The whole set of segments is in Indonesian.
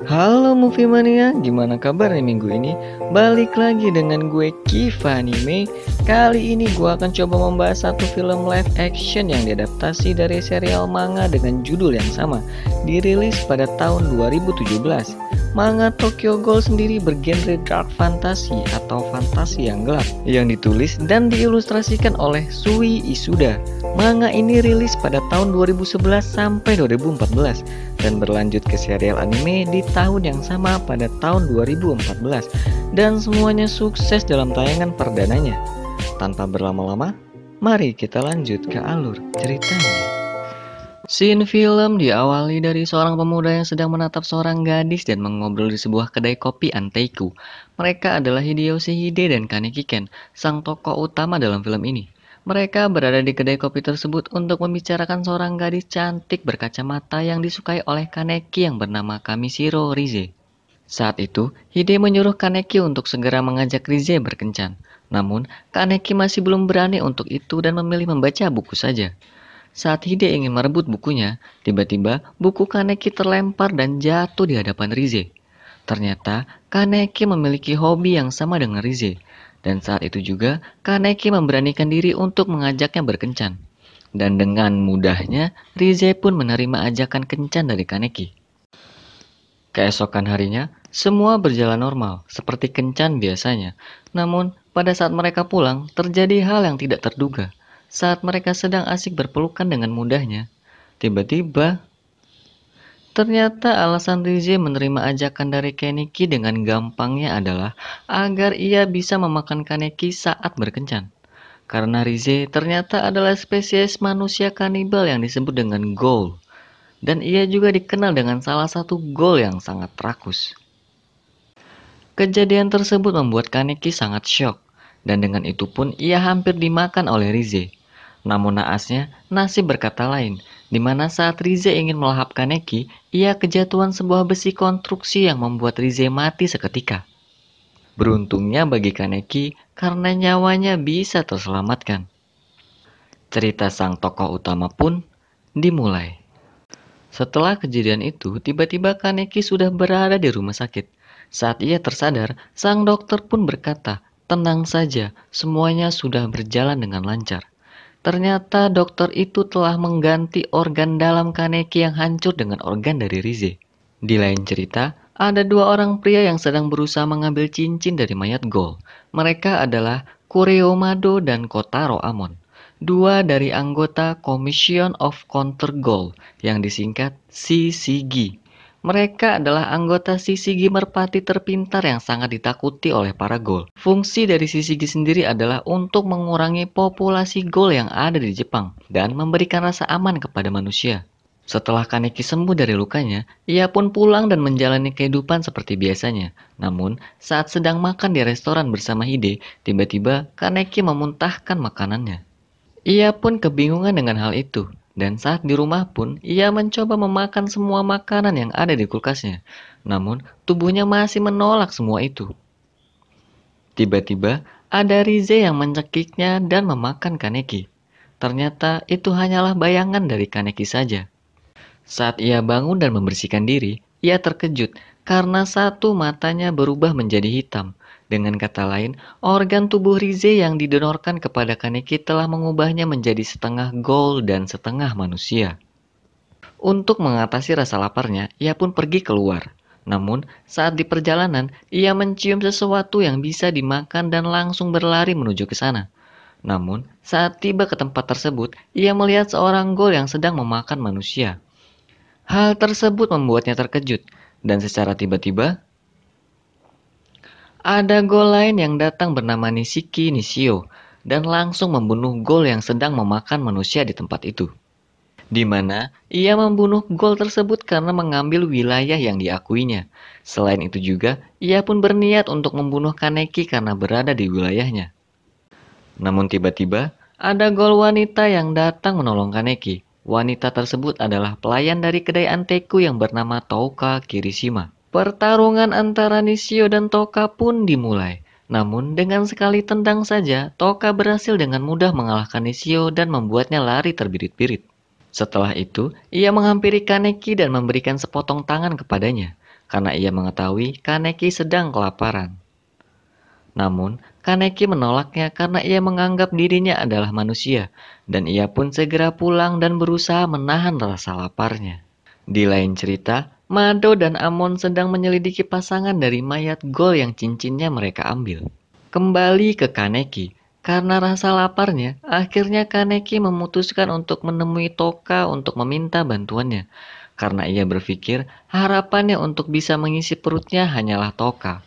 Halo Movie Mania, gimana kabar nih minggu ini? Balik lagi dengan gue Kiva Anime. Kali ini gue akan coba membahas satu film live action yang diadaptasi dari serial manga dengan judul yang sama, dirilis pada tahun 2017. Manga Tokyo Ghoul sendiri bergenre dark fantasy atau fantasi yang gelap, yang ditulis dan diilustrasikan oleh Sui Isuda. Manga ini rilis pada tahun 2011 sampai 2014 dan berlanjut ke serial anime di tahun yang sama pada tahun 2014, dan semuanya sukses dalam tayangan perdananya. Tanpa berlama-lama, mari kita lanjut ke alur ceritanya. Scene film diawali dari seorang pemuda yang sedang menatap seorang gadis dan mengobrol di sebuah kedai kopi Anteiku. Mereka adalah Hideyoshi Hide dan Kaneki Ken, sang tokoh utama dalam film ini. Mereka berada di kedai kopi tersebut untuk membicarakan seorang gadis cantik berkacamata yang disukai oleh Kaneki yang bernama Kamishiro Rize. Saat itu, Hide menyuruh Kaneki untuk segera mengajak Rize berkencan. Namun, Kaneki masih belum berani untuk itu dan memilih membaca buku saja. Saat Hide ingin merebut bukunya, tiba-tiba buku Kaneki terlempar dan jatuh di hadapan Rize. Ternyata, Kaneki memiliki hobi yang sama dengan Rize. Dan saat itu juga, Kaneki memberanikan diri untuk mengajaknya berkencan. Dan dengan mudahnya, Rize pun menerima ajakan kencan dari Kaneki. Keesokan harinya, semua berjalan normal, seperti kencan biasanya. Namun, pada saat mereka pulang, terjadi hal yang tidak terduga. Saat mereka sedang asik berpelukan dengan mudahnya, tiba-tiba ternyata alasan Rize menerima ajakan dari Kaneki dengan gampangnya adalah agar ia bisa memakan Kaneki saat berkencan. Karena Rize ternyata adalah spesies manusia kanibal yang disebut dengan ghoul. Dan ia juga dikenal dengan salah satu ghoul yang sangat rakus. Kejadian tersebut membuat Kaneki sangat syok. Dan dengan itu pun ia hampir dimakan oleh Rize. Namun naasnya, nasib berkata lain, di mana saat Rize ingin melahap Kaneki, ia kejatuhan sebuah besi konstruksi yang membuat Rize mati seketika. Beruntungnya bagi Kaneki, karena nyawanya bisa terselamatkan. Cerita sang tokoh utama pun dimulai. Setelah kejadian itu, tiba-tiba Kaneki sudah berada di rumah sakit. Saat ia tersadar, sang dokter pun berkata, "Tenang saja, semuanya sudah berjalan dengan lancar." Ternyata dokter itu telah mengganti organ dalam Kaneki yang hancur dengan organ dari Rize. Di lain cerita, ada dua orang pria yang sedang berusaha mengambil cincin dari mayat Ghoul. Mereka adalah Kureo Mado dan Kotaro Amon. Dua dari anggota Commission of Counter Ghoul yang disingkat CCG. Mereka adalah anggota CCG merpati terpintar yang sangat ditakuti oleh para ghoul. Fungsi dari CCG sendiri adalah untuk mengurangi populasi ghoul yang ada di Jepang dan memberikan rasa aman kepada manusia. Setelah Kaneki sembuh dari lukanya, ia pun pulang dan menjalani kehidupan seperti biasanya. Namun, saat sedang makan di restoran bersama Hide, tiba-tiba Kaneki memuntahkan makanannya. Ia pun kebingungan dengan hal itu. Dan saat di rumah pun, ia mencoba memakan semua makanan yang ada di kulkasnya. Namun, tubuhnya masih menolak semua itu. Tiba-tiba, ada Rize yang mencekiknya dan memakan Kaneki. Ternyata itu hanyalah bayangan dari Kaneki saja. Saat ia bangun dan membersihkan diri, ia terkejut karena satu matanya berubah menjadi hitam. Dengan kata lain, organ tubuh Rize yang didonorkan kepada Kaneki telah mengubahnya menjadi setengah ghoul dan setengah manusia. Untuk mengatasi rasa laparnya, ia pun pergi keluar. Namun, saat di perjalanan, ia mencium sesuatu yang bisa dimakan dan langsung berlari menuju ke sana. Namun, saat tiba ke tempat tersebut, ia melihat seorang ghoul yang sedang memakan manusia. Hal tersebut membuatnya terkejut, dan secara tiba-tiba, ada ghoul lain yang datang bernama Nishiki Nishio, dan langsung membunuh ghoul yang sedang memakan manusia di tempat itu. Di mana ia membunuh ghoul tersebut karena mengambil wilayah yang diakuinya. Selain itu juga, ia pun berniat untuk membunuh Kaneki karena berada di wilayahnya. Namun tiba-tiba, ada ghoul wanita yang datang menolong Kaneki. Wanita tersebut adalah pelayan dari kedai Anteiku yang bernama Touka Kirishima. Pertarungan antara Nishio dan Touka pun dimulai. Namun dengan sekali tendang saja, Touka berhasil dengan mudah mengalahkan Nishio dan membuatnya lari terbirit-birit. Setelah itu, ia menghampiri Kaneki dan memberikan sepotong tangan kepadanya. karena ia mengetahui Kaneki sedang kelaparan. Namun, Kaneki menolaknya karena ia menganggap dirinya adalah manusia, dan ia pun segera pulang dan berusaha menahan rasa laparnya. Di lain cerita, Mado dan Amon sedang menyelidiki pasangan dari mayat Gol yang cincinnya mereka ambil. Kembali ke Kaneki, karena rasa laparnya, akhirnya Kaneki memutuskan untuk menemui Toka untuk meminta bantuannya. Karena ia berpikir harapannya untuk bisa mengisi perutnya hanyalah Toka.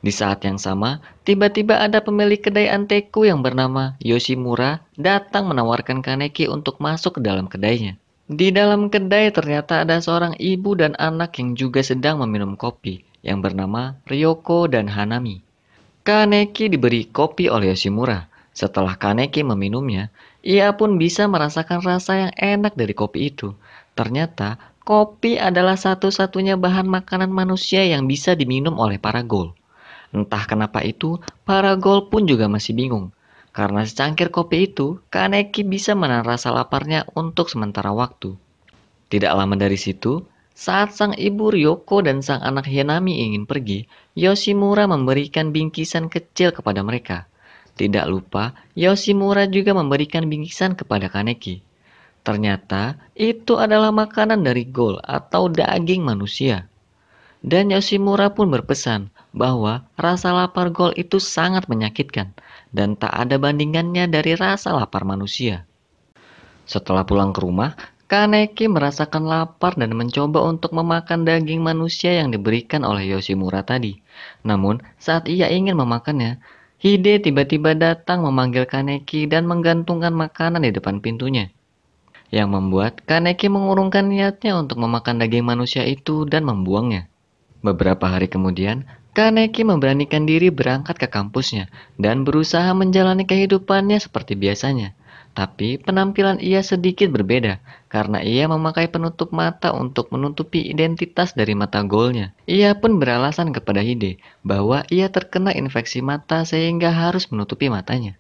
Di saat yang sama, tiba-tiba ada pemilik kedai anteku yang bernama Yoshimura datang menawarkan Kaneki untuk masuk ke dalam kedainya. Di dalam kedai ternyata ada seorang ibu dan anak yang juga sedang meminum kopi, yang bernama Ryoko dan Hanami. Kaneki diberi kopi oleh Yoshimura. Setelah Kaneki meminumnya, ia pun bisa merasakan rasa yang enak dari kopi itu. Ternyata, kopi adalah satu-satunya bahan makanan manusia yang bisa diminum oleh para ghoul. Entah kenapa itu, para ghoul pun juga masih bingung. Karena secangkir kopi itu, Kaneki bisa menahan rasa laparnya untuk sementara waktu. Tidak lama dari situ, saat sang ibu Ryoko dan sang anak Hinami ingin pergi, Yoshimura memberikan bingkisan kecil kepada mereka. Tidak lupa, Yoshimura juga memberikan bingkisan kepada Kaneki. Ternyata, itu adalah makanan dari ghoul atau daging manusia. Dan Yoshimura pun berpesan bahwa rasa lapar ghoul itu sangat menyakitkan dan tak ada bandingannya dari rasa lapar manusia. Setelah pulang ke rumah, Kaneki merasakan lapar dan mencoba untuk memakan daging manusia yang diberikan oleh Yoshimura tadi. Namun, saat ia ingin memakannya, Hide tiba-tiba datang memanggil Kaneki dan menggantungkan makanan di depan pintunya, yang membuat Kaneki mengurungkan niatnya untuk memakan daging manusia itu dan membuangnya. Beberapa hari kemudian, Kaneki memberanikan diri berangkat ke kampusnya dan berusaha menjalani kehidupannya seperti biasanya. Tapi penampilan ia sedikit berbeda karena ia memakai penutup mata untuk menutupi identitas dari mata golnya. Ia pun beralasan kepada Hide bahwa ia terkena infeksi mata sehingga harus menutupi matanya.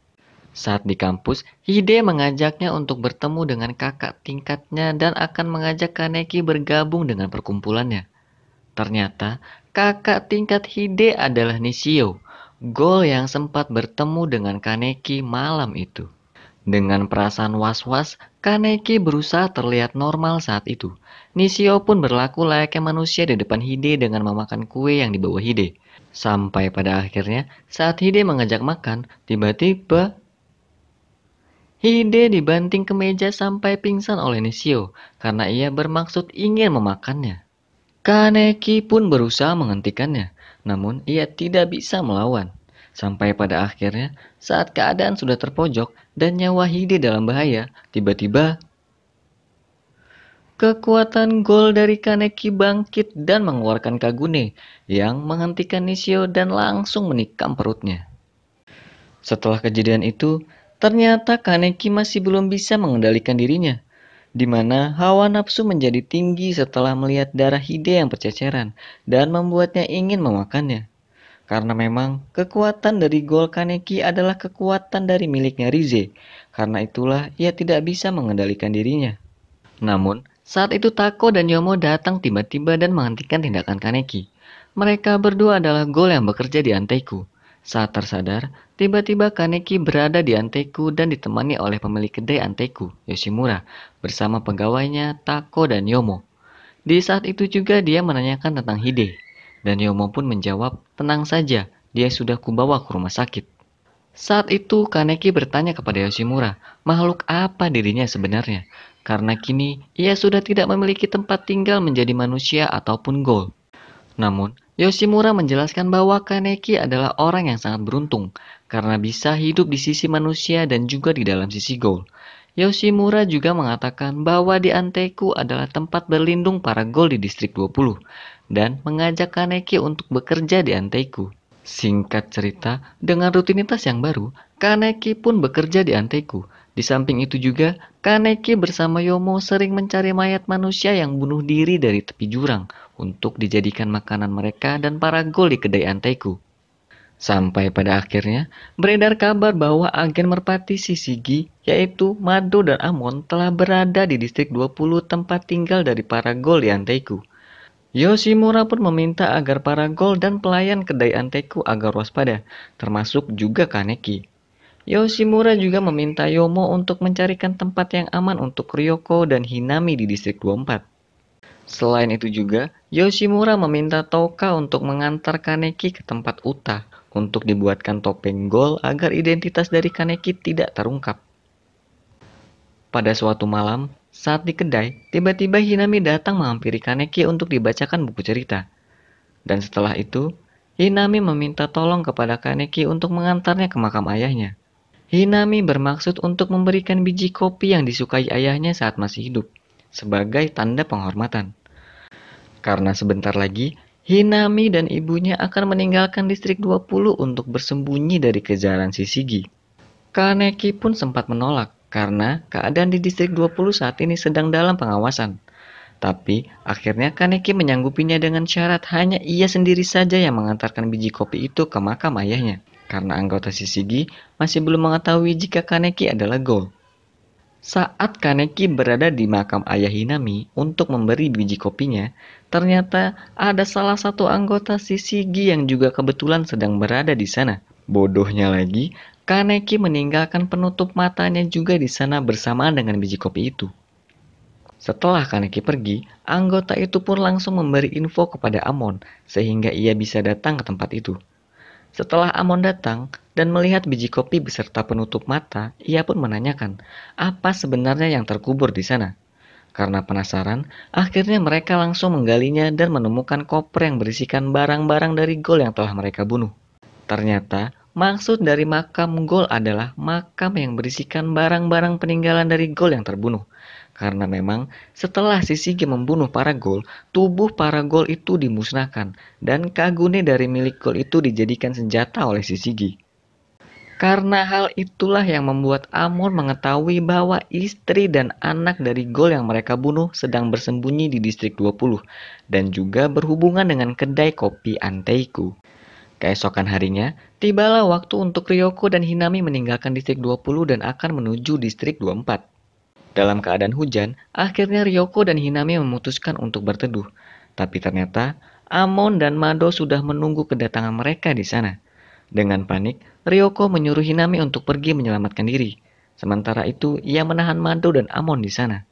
Saat di kampus, Hide mengajaknya untuk bertemu dengan kakak tingkatnya dan akan mengajak Kaneki bergabung dengan perkumpulannya. Ternyata, kakak tingkat Hide adalah Nishio, ghoul yang sempat bertemu dengan Kaneki malam itu. Dengan perasaan was-was, Kaneki berusaha terlihat normal saat itu. Nishio pun berlaku layaknya manusia di depan Hide dengan memakan kue yang dibawa Hide. Sampai pada akhirnya, saat Hide mengajak makan, tiba-tiba Hide dibanting ke meja sampai pingsan oleh Nishio karena ia bermaksud ingin memakannya. Kaneki pun berusaha menghentikannya, namun ia tidak bisa melawan. Sampai pada akhirnya, saat keadaan sudah terpojok dan nyawa Hide dalam bahaya, tiba-tiba kekuatan gol dari Kaneki bangkit dan mengeluarkan Kagune yang menghentikan Nishio dan langsung menikam perutnya. Setelah kejadian itu, ternyata Kaneki masih belum bisa mengendalikan dirinya, di mana hawa nafsu menjadi tinggi setelah melihat darah Hide yang berceceran dan membuatnya ingin memakannya. Karena memang kekuatan dari gol Kaneki adalah kekuatan dari miliknya Rize. Karena itulah ia tidak bisa mengendalikan dirinya. Namun, saat itu Tako dan Yomo datang tiba-tiba dan menghentikan tindakan Kaneki. Mereka berdua adalah gol yang bekerja di Anteiku. Saat tersadar, tiba-tiba Kaneki berada di Anteiku dan ditemani oleh pemilik kedai Anteiku, Yoshimura, bersama pegawainya Tako dan Yomo. Di saat itu juga dia menanyakan tentang Hide. Dan Yomo pun menjawab, tenang saja, dia sudah kubawa ke rumah sakit. Saat itu Kaneki bertanya kepada Yoshimura, makhluk apa dirinya sebenarnya? Karena kini ia sudah tidak memiliki tempat tinggal menjadi manusia ataupun ghoul. Namun, Yoshimura menjelaskan bahwa Kaneki adalah orang yang sangat beruntung karena bisa hidup di sisi manusia dan juga di dalam sisi ghoul. Yoshimura juga mengatakan bahwa di Anteiku adalah tempat berlindung para ghoul di distrik 20 dan mengajak Kaneki untuk bekerja di Anteiku. Singkat cerita, dengan rutinitas yang baru, Kaneki pun bekerja di Anteiku. Di samping itu juga, Kaneki bersama Yomo sering mencari mayat manusia yang bunuh diri dari tepi jurang untuk dijadikan makanan mereka dan para ghoul di kedai Anteiku. Sampai pada akhirnya, beredar kabar bahwa agen merpati Shishigi, yaitu Mado dan Amon telah berada di distrik 20 tempat tinggal dari para ghoul di Anteiku. Yoshimura pun meminta agar para gol dan pelayan kedai Anteku agar waspada, termasuk juga Kaneki. Yoshimura juga meminta Yomo untuk mencarikan tempat yang aman untuk Ryoko dan Hinami di distrik 24. Selain itu juga, Yoshimura meminta Toka untuk mengantar Kaneki ke tempat Uta untuk dibuatkan topeng gol agar identitas dari Kaneki tidak terungkap. Pada suatu malam, saat di kedai, tiba-tiba Hinami datang menghampiri Kaneki untuk dibacakan buku cerita. Dan setelah itu, Hinami meminta tolong kepada Kaneki untuk mengantarnya ke makam ayahnya. Hinami bermaksud untuk memberikan biji kopi yang disukai ayahnya saat masih hidup, sebagai tanda penghormatan. Karena sebentar lagi, Hinami dan ibunya akan meninggalkan distrik 20 untuk bersembunyi dari kejaran Shishigi. Kaneki pun sempat menolak, karena keadaan di distrik 20 saat ini sedang dalam pengawasan. Tapi, akhirnya Kaneki menyanggupinya dengan syarat hanya ia sendiri saja yang mengantarkan biji kopi itu ke makam ayahnya. Karena anggota Shishigi masih belum mengetahui jika Kaneki adalah Ghoul. Saat Kaneki berada di makam ayah Hinami untuk memberi biji kopinya, ternyata ada salah satu anggota Shishigi yang juga kebetulan sedang berada di sana. Bodohnya lagi, Kaneki meninggalkan penutup matanya juga di sana bersamaan dengan biji kopi itu. Setelah Kaneki pergi, anggota itu pun langsung memberi info kepada Amon sehingga ia bisa datang ke tempat itu. Setelah Amon datang dan melihat biji kopi beserta penutup mata, ia pun menanyakan apa sebenarnya yang terkubur di sana. Karena penasaran, akhirnya mereka langsung menggalinya dan menemukan koper yang berisikan barang-barang dari Ghoul yang telah mereka bunuh. Ternyata, maksud dari makam Ghoul adalah makam yang berisikan barang-barang peninggalan dari Ghoul yang terbunuh. Karena memang setelah Shishige membunuh para Ghoul, tubuh para Ghoul itu dimusnahkan dan Kagune dari milik Ghoul itu dijadikan senjata oleh Shishige. Karena hal itulah yang membuat Amon mengetahui bahwa istri dan anak dari Ghoul yang mereka bunuh sedang bersembunyi di distrik 20 dan juga berhubungan dengan kedai kopi Anteiku. Keesokan harinya, tibalah waktu untuk Ryoko dan Hinami meninggalkan distrik 20 dan akan menuju distrik 24. Dalam keadaan hujan, akhirnya Ryoko dan Hinami memutuskan untuk berteduh. Tapi ternyata, Amon dan Mado sudah menunggu kedatangan mereka di sana. Dengan panik, Ryoko menyuruh Hinami untuk pergi menyelamatkan diri. Sementara itu, ia menahan Mado dan Amon di sana.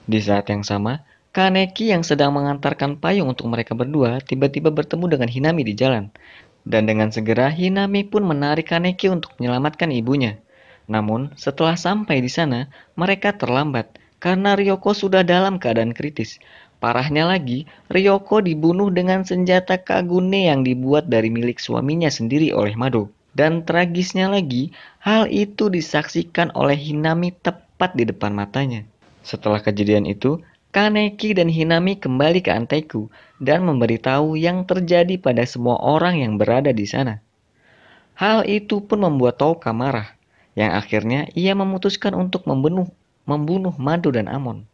Di saat yang sama, Kaneki yang sedang mengantarkan payung untuk mereka berdua tiba-tiba bertemu dengan Hinami di jalan. Dan dengan segera Hinami pun menarik Kaneki untuk menyelamatkan ibunya. Namun, setelah sampai di sana, mereka terlambat karena Ryoko sudah dalam keadaan kritis. Parahnya lagi, Ryoko dibunuh dengan senjata Kagune yang dibuat dari milik suaminya sendiri oleh Mado. Dan tragisnya lagi, hal itu disaksikan oleh Hinami tepat di depan matanya. Setelah kejadian itu, Kaneki dan Hinami kembali ke Anteiku dan memberitahu yang terjadi pada semua orang yang berada di sana. Hal itu pun membuat Touka marah, yang akhirnya ia memutuskan untuk membunuh Mado dan Amon.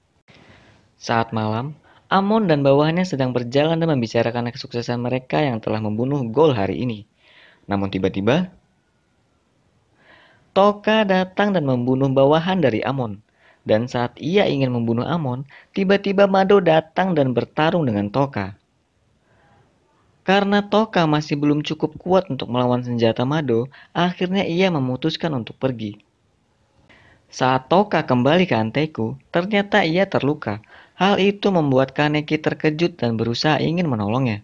Saat malam, Amon dan bawahannya sedang berjalan dan membicarakan kesuksesan mereka yang telah membunuh Ghoul hari ini. Namun tiba-tiba, Touka datang dan membunuh bawahan dari Amon. Dan saat ia ingin membunuh Amon, tiba-tiba Mado datang dan bertarung dengan Touka. Karena Touka masih belum cukup kuat untuk melawan senjata Mado, akhirnya ia memutuskan untuk pergi. Saat Touka kembali ke Anteiku, ternyata ia terluka. Hal itu membuat Kaneki terkejut dan berusaha ingin menolongnya.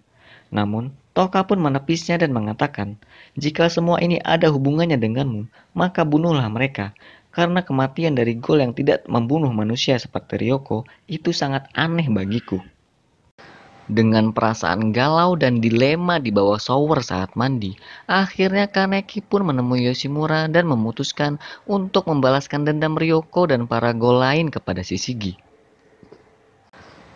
Namun, Touka pun menepisnya dan mengatakan, jika semua ini ada hubungannya denganmu, maka bunuhlah mereka. Karena kematian dari Ghoul yang tidak membunuh manusia seperti Ryoko, itu sangat aneh bagiku. Dengan perasaan galau dan dilema di bawah shower saat mandi, akhirnya Kaneki pun menemui Yoshimura dan memutuskan untuk membalaskan dendam Ryoko dan para Ghoul lain kepada Shishigi.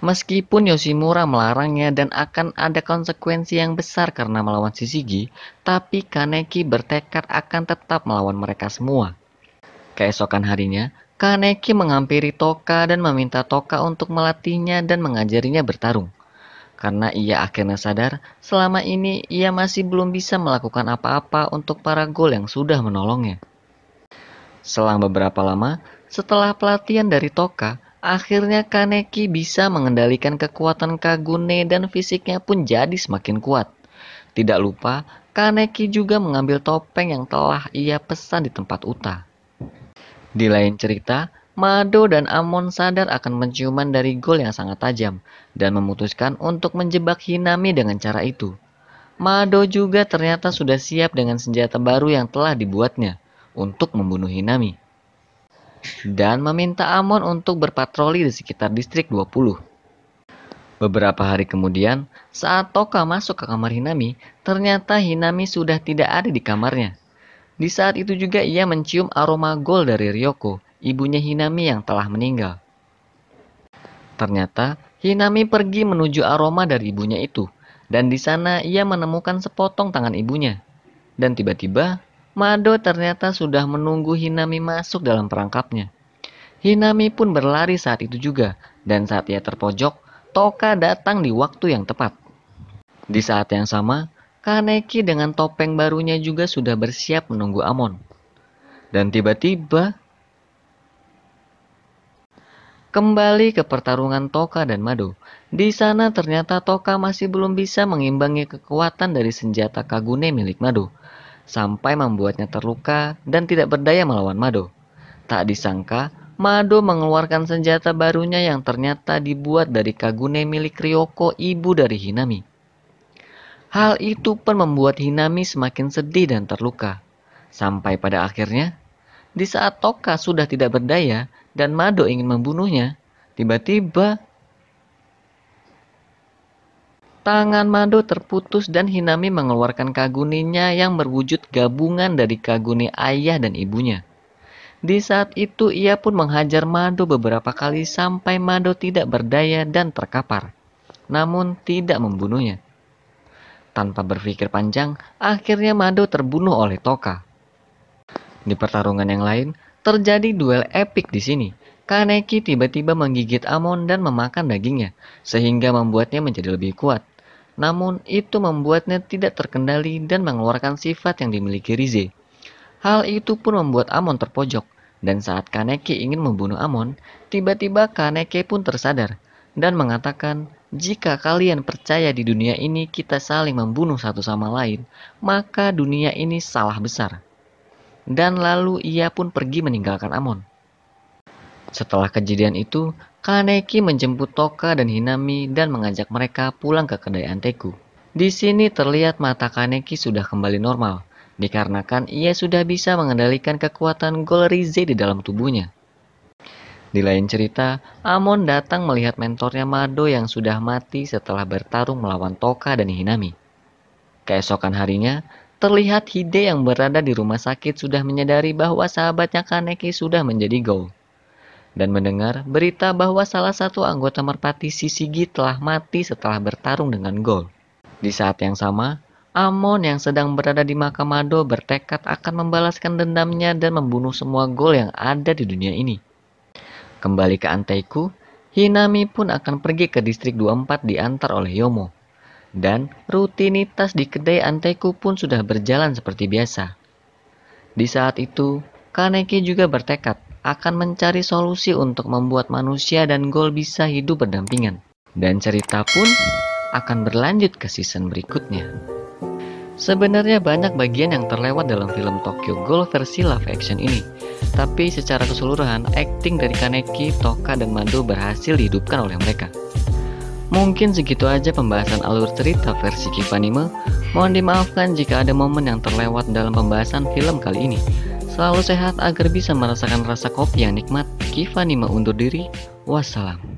Meskipun Yoshimura melarangnya dan akan ada konsekuensi yang besar karena melawan Shishigi, tapi Kaneki bertekad akan tetap melawan mereka semua. Keesokan harinya, Kaneki menghampiri Touka dan meminta Touka untuk melatihnya dan mengajarinya bertarung. Karena ia akhirnya sadar, selama ini ia masih belum bisa melakukan apa-apa untuk para Ghoul yang sudah menolongnya. Selang beberapa lama, setelah pelatihan dari Touka, Akhirnya Kaneki bisa mengendalikan kekuatan Kagune dan fisiknya pun jadi semakin kuat. Tidak lupa, Kaneki juga mengambil topeng yang telah ia pesan di tempat Uta. Di lain cerita, Mado dan Amon sadar akan penciuman dari gol yang sangat tajam dan memutuskan untuk menjebak Hinami dengan cara itu. Mado juga ternyata sudah siap dengan senjata baru yang telah dibuatnya untuk membunuh Hinami dan meminta Amon untuk berpatroli di sekitar distrik 20. Beberapa hari kemudian, saat Toka masuk ke kamar Hinami, ternyata Hinami sudah tidak ada di kamarnya. Di saat itu juga ia mencium aroma gol dari Ryoko, ibunya Hinami yang telah meninggal. Ternyata Hinami pergi menuju aroma dari ibunya itu, dan di sana ia menemukan sepotong tangan ibunya. Dan tiba-tiba, Mado ternyata sudah menunggu Hinami masuk dalam perangkapnya. Hinami pun berlari saat itu juga, dan saat ia terpojok, Toka datang di waktu yang tepat. Di saat yang sama, Kaneki dengan topeng barunya juga sudah bersiap menunggu Amon. Dan tiba-tiba, kembali ke pertarungan Toka dan Mado. Di sana ternyata Toka masih belum bisa mengimbangi kekuatan dari senjata Kagune milik Mado, sampai membuatnya terluka dan tidak berdaya melawan Mado. Tak disangka, Mado mengeluarkan senjata barunya yang ternyata dibuat dari Kagune milik Ryoko, ibu dari Hinami. Hal itu pun membuat Hinami semakin sedih dan terluka. Sampai pada akhirnya, di saat Toka sudah tidak berdaya dan Mado ingin membunuhnya, tiba-tiba tangan Mado terputus dan Hinami mengeluarkan Kaguninya yang berwujud gabungan dari Kagune ayah dan ibunya. Di saat itu ia pun menghajar Mado beberapa kali sampai Mado tidak berdaya dan terkapar, namun tidak membunuhnya. Tanpa berpikir panjang, akhirnya Mado terbunuh oleh Toka. Di pertarungan yang lain, terjadi duel epik di sini. Kaneki tiba-tiba menggigit Amon dan memakan dagingnya, sehingga membuatnya menjadi lebih kuat. Namun, itu membuatnya tidak terkendali dan mengeluarkan sifat yang dimiliki Rize. Hal itu pun membuat Amon terpojok, dan saat Kaneki ingin membunuh Amon, tiba-tiba Kaneki pun tersadar, dan mengatakan, jika kalian percaya di dunia ini kita saling membunuh satu sama lain, maka dunia ini salah besar. Dan lalu ia pun pergi meninggalkan Amon. Setelah kejadian itu, Kaneki menjemput Toka dan Hinami dan mengajak mereka pulang ke kedai Anteku. Di sini terlihat mata Kaneki sudah kembali normal, dikarenakan ia sudah bisa mengendalikan kekuatan Gol Rize di dalam tubuhnya. Di lain cerita, Amon datang melihat mentornya Mado yang sudah mati setelah bertarung melawan Toka dan Hinami. Keesokan harinya, terlihat Hide yang berada di rumah sakit sudah menyadari bahwa sahabatnya Kaneki sudah menjadi Gol, dan mendengar berita bahwa salah satu anggota merpati Shishigi telah mati setelah bertarung dengan Gol. Di saat yang sama, Amon yang sedang berada di makam Mado bertekad akan membalaskan dendamnya dan membunuh semua Gol yang ada di dunia ini. Kembali ke Anteiku, Hinami pun akan pergi ke distrik 24 diantar oleh Yomo. Dan rutinitas di kedai Anteiku pun sudah berjalan seperti biasa. Di saat itu, Kaneki juga bertekad akan mencari solusi untuk membuat manusia dan Gol bisa hidup berdampingan. Dan cerita pun akan berlanjut ke season berikutnya. Sebenarnya banyak bagian yang terlewat dalam film Tokyo Ghoul versi live action ini, tapi secara keseluruhan akting dari Kaneki, Toka, dan Mado berhasil dihidupkan oleh mereka. Mungkin segitu aja pembahasan alur cerita versi Kifanime. Mohon dimaafkan jika ada momen yang terlewat dalam pembahasan film kali ini. Selalu sehat agar bisa merasakan rasa kopi yang nikmat. Kifanime undur diri. Wassalam.